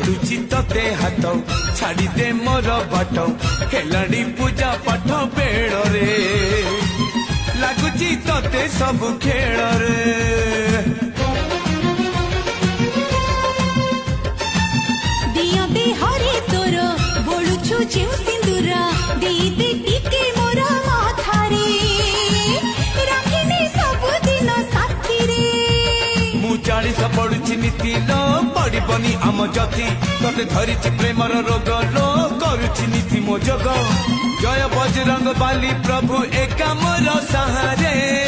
जोड़ुची तते हाथ छाड़ी दे मोर बाट खेलाड़ी पूजा पाठ बेड़ रे लगुची तते सब खेल रे दिया दे हरे तोर बोलुछु जेउ सिंदूर दे दे टिके मोर माथा रे राखिनी सब दिन साथी रे मु 40 पड़ुची नीति लो पड़बनी आम जति तते धरिची प्रेमर रोग लो करुची नीति मो जग जय बजरंग बाली प्रभु एका मोर सहारे।